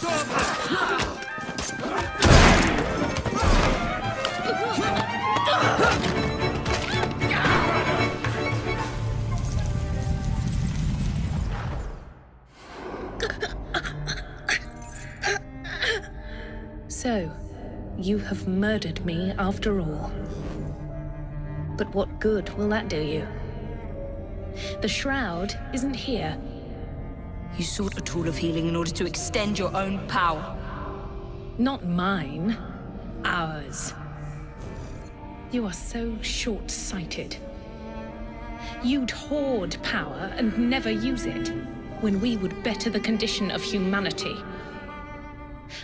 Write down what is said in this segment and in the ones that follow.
So, you have murdered me after all. But what good will that do you? The Shroud isn't here. You sought a tool of healing in order to extend your own power. Not mine. Ours. You are so short-sighted. You'd hoard power and never use it, when we would better the condition of humanity.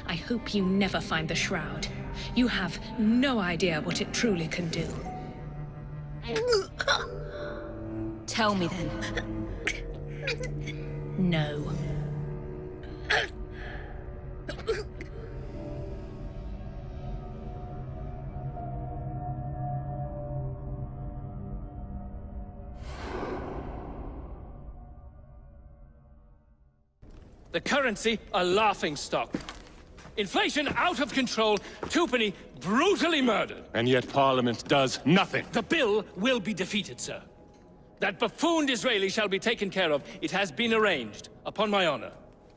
I hope you never find the Shroud. You have no idea what it truly can do. Tell me then. No. The currency a laughingstock. Inflation out of control, Twopenny brutally murdered. And yet Parliament does nothing. The bill will be defeated, sir. That buffoon Disraeli shall be taken care of. It has been arranged, upon my honor.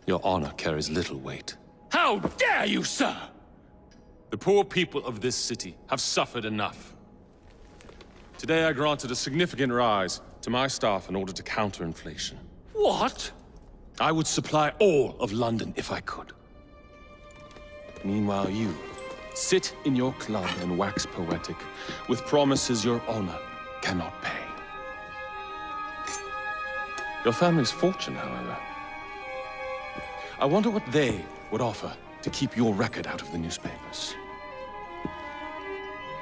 Your honor carries little weight. How dare you, sir! The poor people of this city have suffered enough. Today I granted a significant rise to my staff in order to counter inflation. What? I would supply all of London if I could. Meanwhile, you sit in your club and wax poetic with promises your honor cannot pay. Your family's fortune, however. I wonder what they would offer to keep your record out of the newspapers.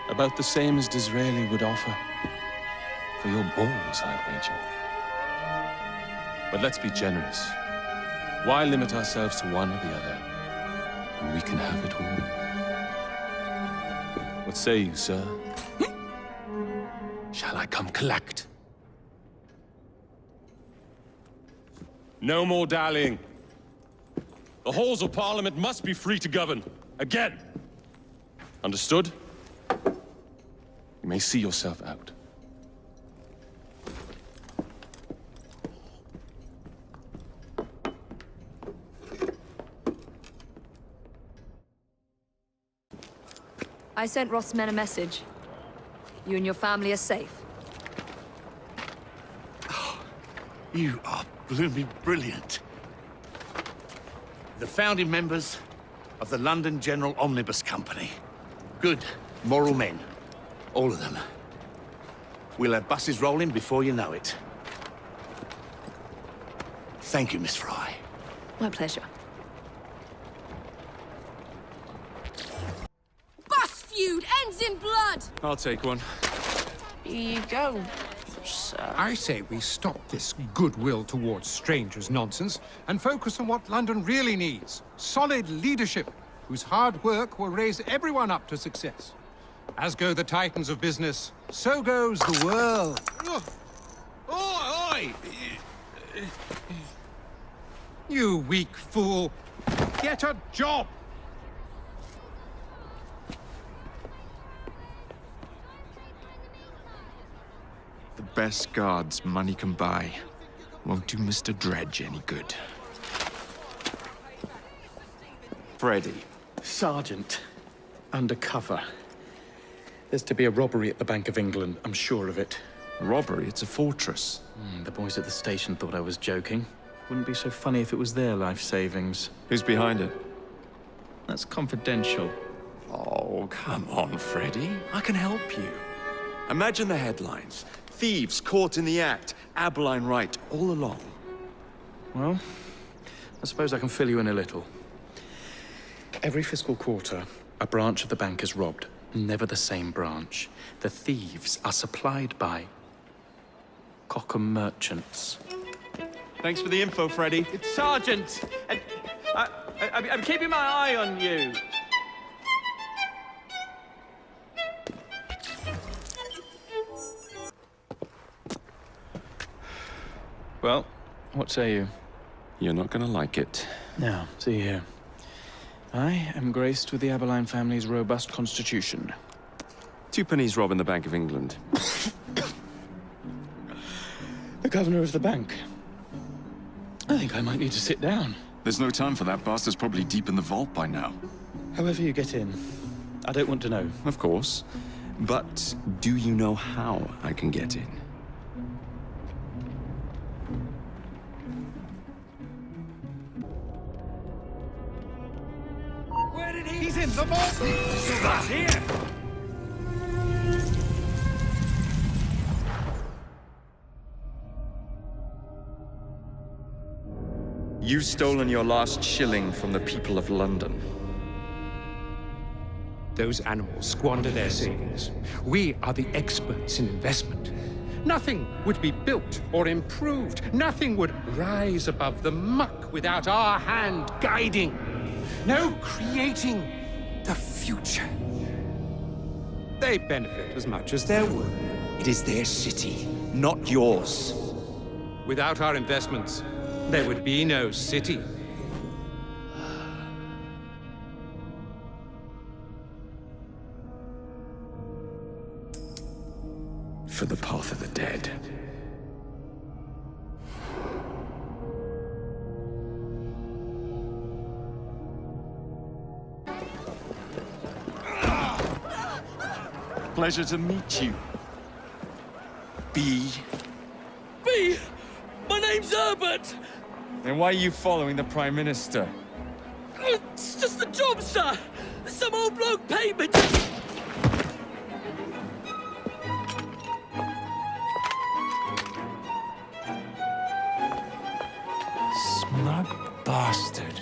About the same as Disraeli would offer for your balls, I wager. But let's be generous. Why limit ourselves to one or the other? And we can have it all. What say you, sir? Shall I come collect? No more dallying. The halls of Parliament must be free to govern. Again. Understood? You may see yourself out. I sent Roth's men a message. You and your family are safe. You are blooming brilliant. The founding members of the London General Omnibus Company. Good, moral men. All of them. We'll have buses rolling before you know it. Thank you, Miss Fry. My pleasure. Bus feud ends in blood! I'll take one. Here you go, sir. I say we stop this goodwill towards strangers nonsense and focus on what London really needs. Solid leadership, whose hard work will raise everyone up to success. As go the titans of business, so goes the world. Oi! You weak fool. Get a job! The best guards money can buy won't do Mr. Dredge any good. Freddy, Sergeant, undercover. There's to be a robbery at the Bank of England, I'm sure of it. Robbery? It's a fortress. The boys at the station thought I was joking. Wouldn't be so funny if it was their life savings. Who's behind it? That's confidential. Oh, come on, Freddy. I can help you. Imagine the headlines. Thieves caught in the act. Aberline Wright, all along. Well, I suppose I can fill you in a little. Every fiscal quarter, a branch of the bank is robbed. Never the same branch. The thieves are supplied by Cockham merchants. Thanks for the info, Freddy. It's Sergeant, and I'm keeping my eye on you. Well, what say you? You're not gonna like it. Now, see here. I am graced with the Aberline family's robust constitution. 2 pennies robbing the Bank of England. The governor of the bank. I think I might need to sit down. There's no time for that. Bastard's probably deep in the vault by now. However you get in, I don't want to know. Of course. But do you know how I can get in? Where did he... He's in the vault! That's here! You've stolen your last shilling from the people of London. Those animals squander their savings. We are the experts in investment. Nothing would be built or improved. Nothing would rise above the muck without our hand guiding. No creating the future. They benefit as much as their work. It is their city, not yours. Without our investments, there would be no city. For the path of the dead. Pleasure to meet you. B. B! My name's Herbert! Then why are you following the Prime Minister? It's just the job, sir! Some old bloke paid me to... Smug bastard.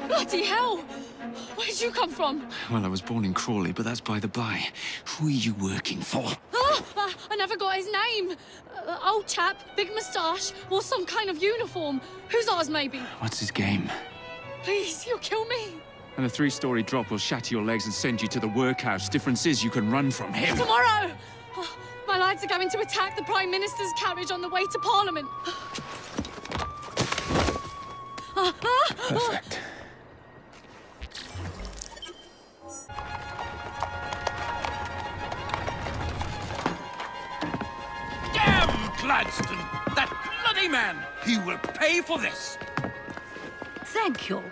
Bloody hell! Where'd you come from? Well, I was born in Crawley, but that's by the by. Who are you working for? I never got his name. Old chap, big moustache, or some kind of uniform. Who's ours, maybe? What's his game? Please, you'll kill me. And a 3-story drop will shatter your legs and send you to the workhouse. Difference is you can run from him. Tomorrow! My lads are going to attack the Prime Minister's carriage on the way to Parliament. Perfect. Damn Gladstone! That bloody man! He will pay for this! Thank you.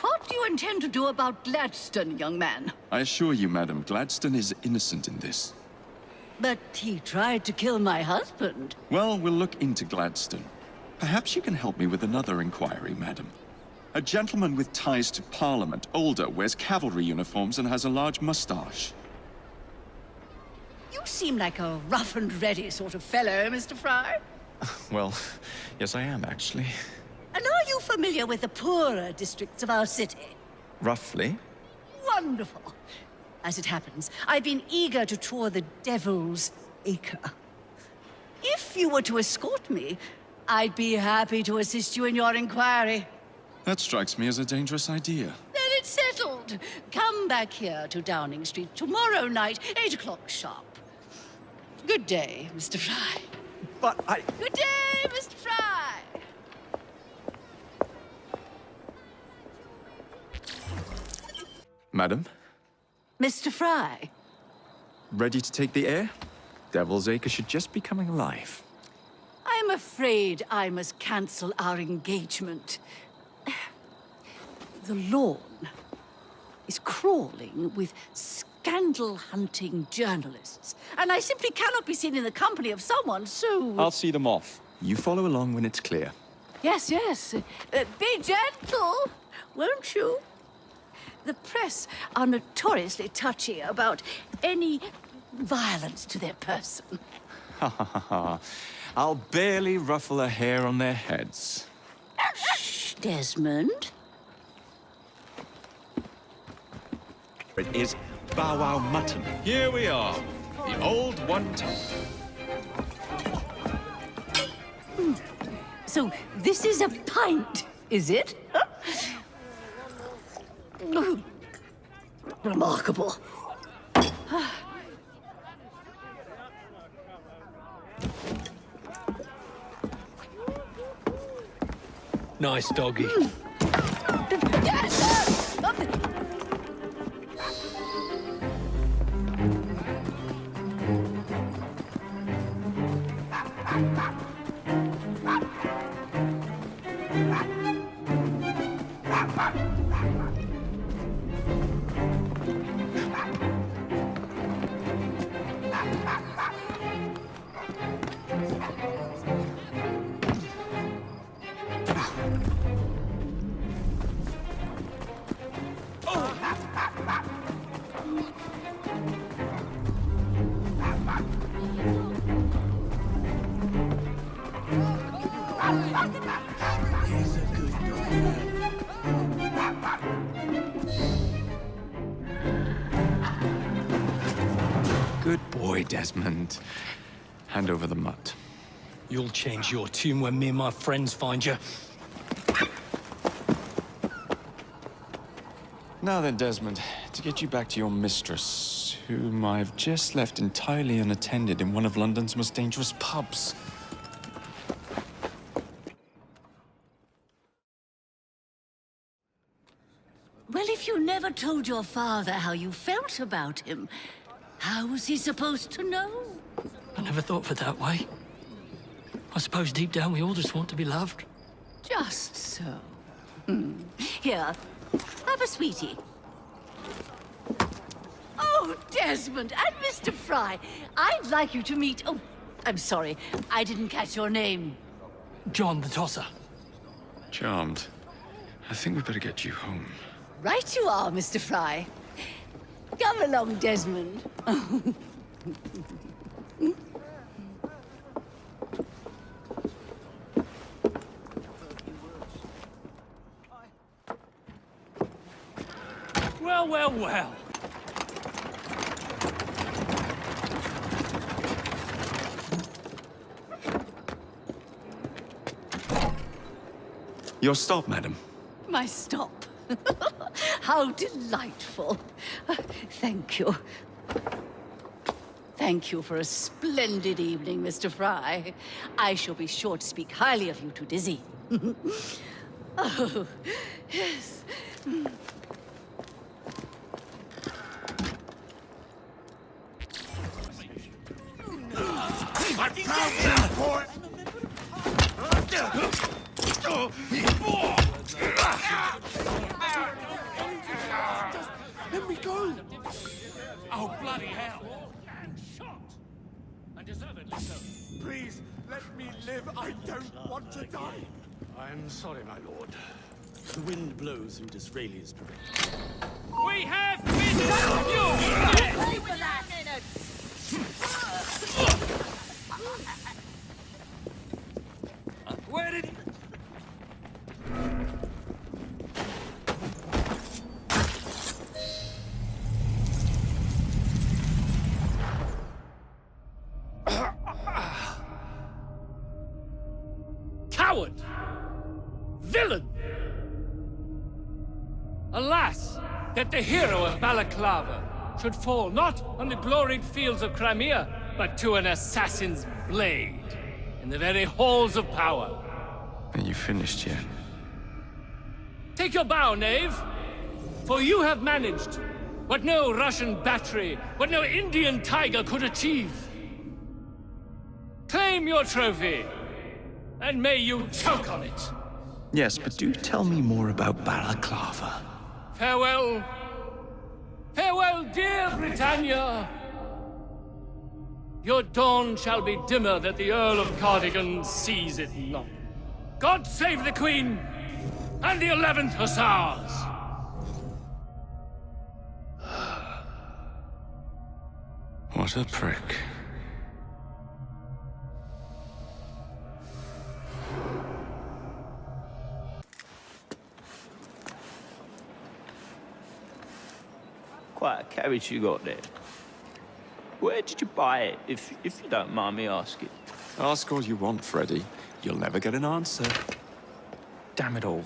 What do you intend to do about Gladstone, young man? I assure you, madam, Gladstone is innocent in this. But he tried to kill my husband. Well, we'll look into Gladstone. Perhaps you can help me with another inquiry, madam. A gentleman with ties to Parliament, older, wears cavalry uniforms and has a large moustache. You seem like a rough and ready sort of fellow, Mr. Fry. Well, yes I am, actually. And are you familiar with the poorer districts of our city? Roughly. Wonderful. As it happens, I've been eager to tour the Devil's Acre. If you were to escort me, I'd be happy to assist you in your inquiry. That strikes me as a dangerous idea. Then it's settled. Come back here to Downing Street tomorrow night, 8 o'clock sharp. Good day, Mr. Fry. But I... Good day, Mr. Fry. Madam, Mr. Fry. ready to take the air? Devil's Acre should just be coming alive. I'm afraid I must cancel our engagement. The lawn is crawling with scandal-hunting journalists, and I simply cannot be seen in the company of someone so... I'll see them off. You follow along when it's clear. Yes, yes. Be gentle, won't you? The press are notoriously touchy about any violence to their person. Ha ha ha ha. I'll barely ruffle a hair on their heads. Shh, Desmond. It is Bow Wow Mutton. Here we are, the old one-ton. So this is a pint, is it? Remarkable. Nice doggy. Good boy, Desmond. Hand over the mutt. You'll change your tune when me and my friends find you. Now then, Desmond, to get you back to your mistress, whom I've just left entirely unattended in one of London's most dangerous pubs. Well, if you never told your father how you felt about him, how was he supposed to know? I never thought of it that way. I suppose deep down we all just want to be loved. Just so. Here, have a sweetie. Oh, Desmond and Mr. Fry, I'd like you to meet... Oh, I'm sorry, I didn't catch your name. John the Tosser. Charmed. I think we better get you home. Right you are, Mr. Fry. Come along, Desmond. Well, well, well. Your stop, madam. My stop. How delightful. Thank you. Thank you for a splendid evening, Mr. Fry. I shall be sure to speak highly of you to Dizzy. Oh, yes. Let me go! Oh, bloody hell! And shot! And deservedly so. Please, let me live. I don't want to die. I am sorry, my lord. The wind blows in Disraeli's direction. We have been you! Where did... Coward! Villain! Alas, that the hero of Balaclava should fall not on the gloried fields of Crimea, but to an assassin's blade in the very halls of power. Are you finished yet? Take your bow, knave, for you have managed what no Russian battery, what no Indian tiger could achieve. Claim your trophy, and may you choke on it. Yes, but do tell me more about Balaclava. Farewell, Farewell, dear Britannia! Your dawn shall be dimmer that the Earl of Cardigan sees it not. God save the Queen and the 11th Hussars! What a prick. Quite a carriage you got there. Where did you buy it, if you don't mind me asking? Ask all you want, Freddy. You'll never get an answer. Damn it all.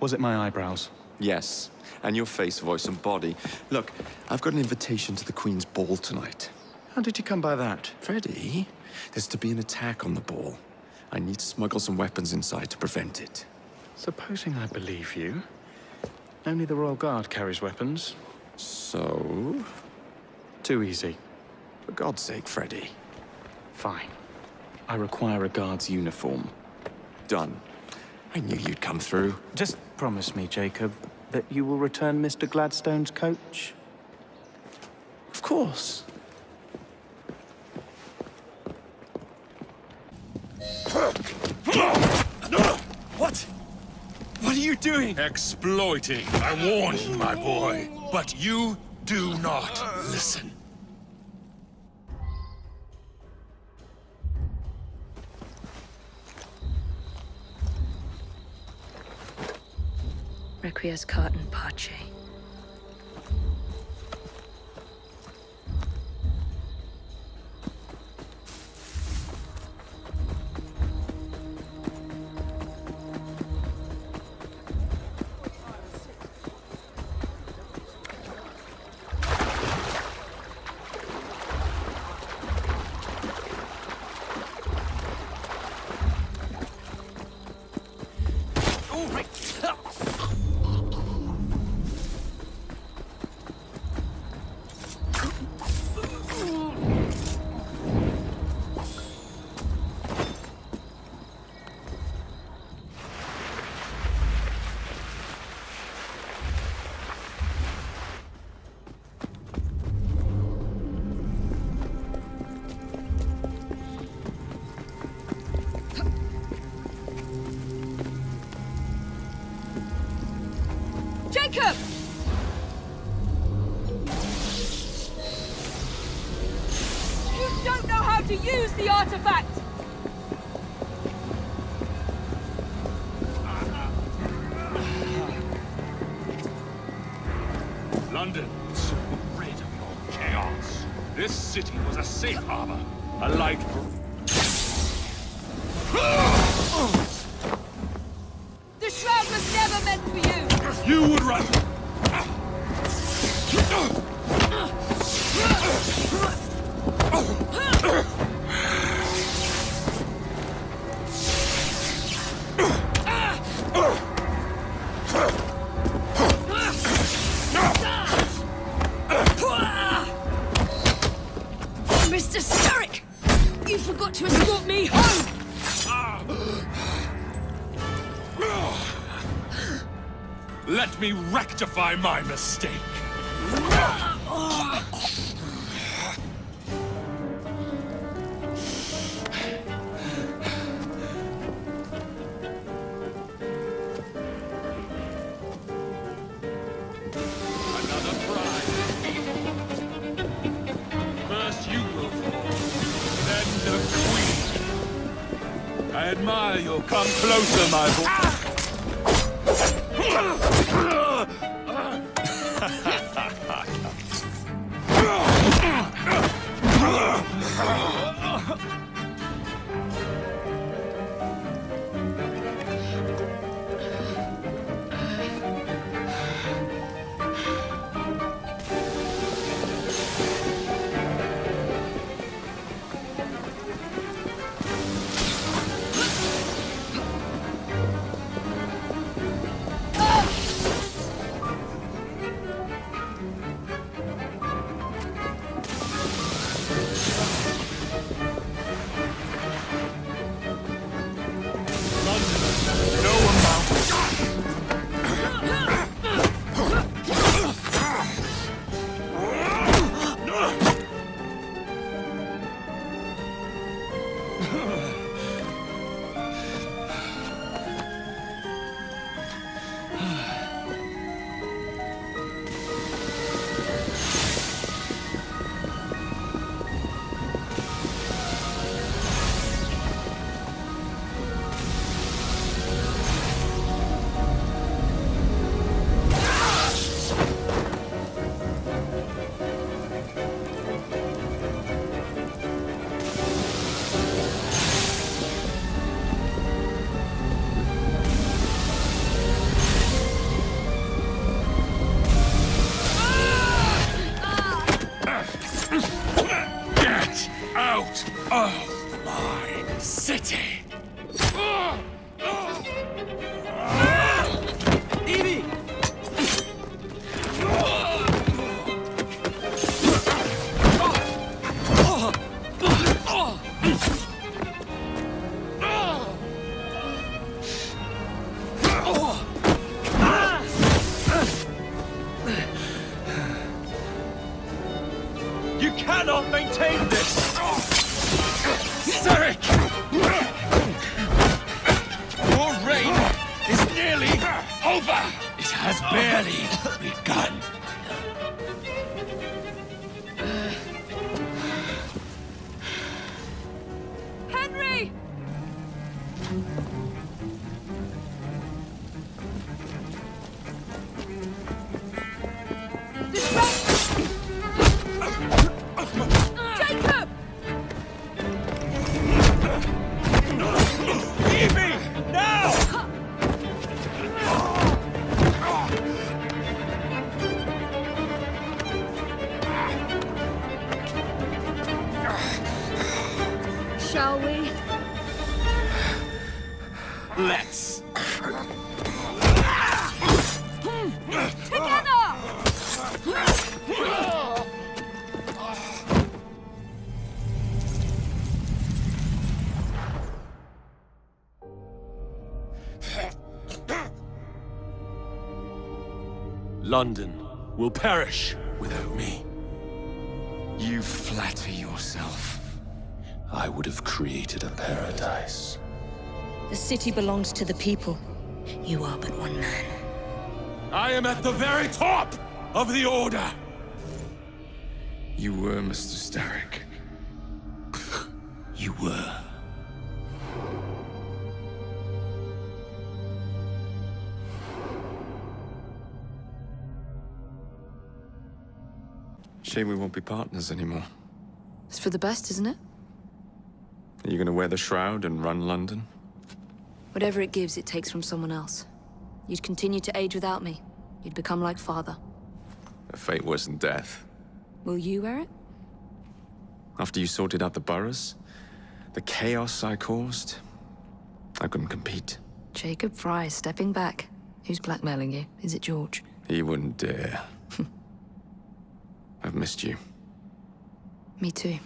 Was it my eyebrows? Yes, and your face, voice, and body. Look, I've got an invitation to the Queen's ball tonight. How did you come by that? Freddy, there's to be an attack on the ball. I need to smuggle some weapons inside to prevent it. Supposing I believe you. Only the Royal Guard carries weapons. So? Too easy. For God's sake, Freddy. Fine. I require a guard's uniform. Done. I knew you'd come through. Just promise me, Jacob, that you will return Mr. Gladstone's coach. Of course. What? What are you doing? Exploiting. I warned you, my boy. But you do not listen. Requiescat cart in pace. Jacob! You don't know how to use the artifact! London, rid of your chaos. This city was a safe harbor. A light The shroud was never meant for you! You would run. Mr. Starrick! You forgot to escort me home! Let me rectify my mistake. Another prize. First you will fall, then the Queen. I admire you. Come closer, my boy. of my city. Evie! You cannot maintain this! Sarek! Your reign is nearly over! It has barely begun. Henry! Jacob! Evie! Now! Shall we? Let's. London will perish without me. You flatter yourself. I would have created a paradise. The city belongs to the people. You are but one man. I am at the very top of the Order! You were Mr. Starrick. You were. Shame we won't be partners anymore. It's for the best, isn't it? Are you gonna wear the shroud and run London? Whatever it gives, it takes from someone else. You'd continue to age without me. You'd become like father. A fate worse than death. Will you wear it? After you sorted out the boroughs, the chaos I caused, I couldn't compete. Jacob Fry stepping back. Who's blackmailing you? Is it George? He wouldn't dare. I've missed you. Me too.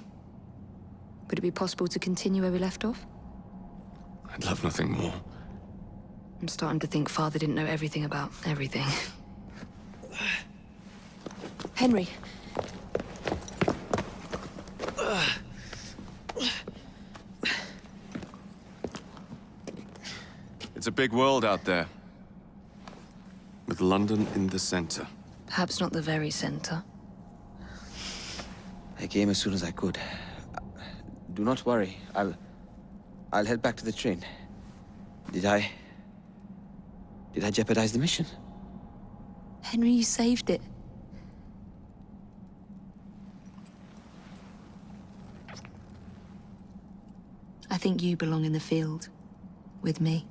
Would it be possible to continue where we left off? I'd love nothing more. I'm starting to think Father didn't know everything about everything. Henry. It's a big world out there. With London in the center. Perhaps not the very center. I came as soon as I could. Do not worry. I'll head back to the train. Did I jeopardize the mission? Henry, you saved it. I think you belong in the field. With me.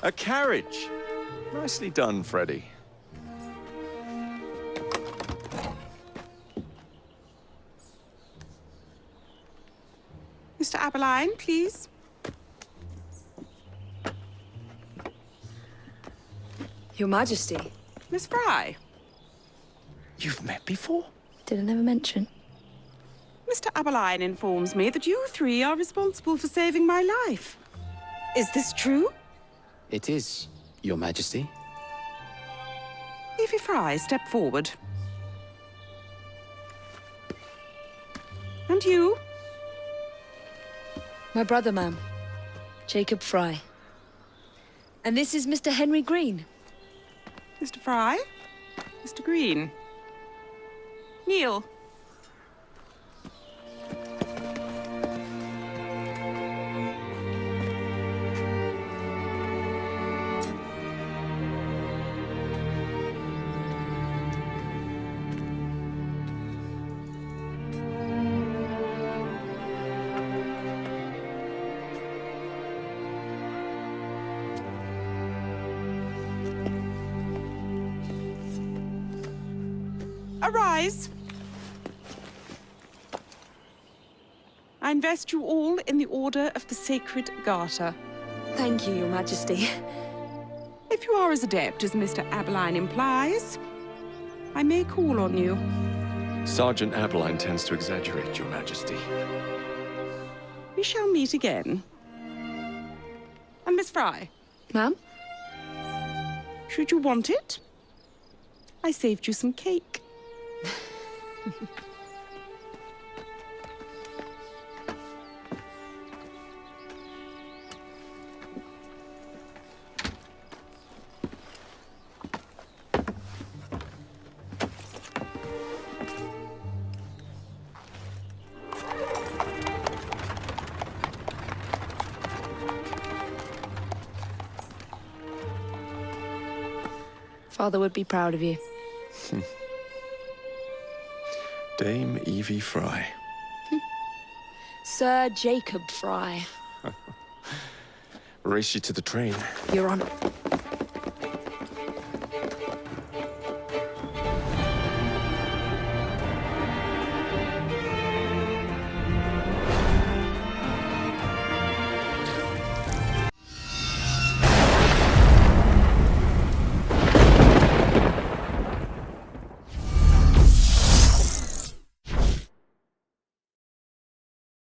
A carriage! Nicely done, Freddy. Mr. Aberline, please. Your Majesty. Miss Fry. You've met before? Did I never mention? Mr. Aberline informs me that you three are responsible for saving my life. Is this true? It is, Your Majesty. Evie Fry, step forward. And you? My brother, ma'am. Jacob Fry. And this is Mr. Henry Green. Mr. Fry? Mr. Green? Kneel. Arise. I invest you all in the Order of the Sacred Garter. Thank you, Your Majesty. If you are as adept as Mr. Abeline implies, I may call on you. Sergeant Abeline tends to exaggerate, Your Majesty. We shall meet again. And Miss Fry? Ma'am? Should you want it, I saved you some cake. Father would be proud of you. Dame Evie Fry. Sir Jacob Fry. Race you to the train. Your Honor.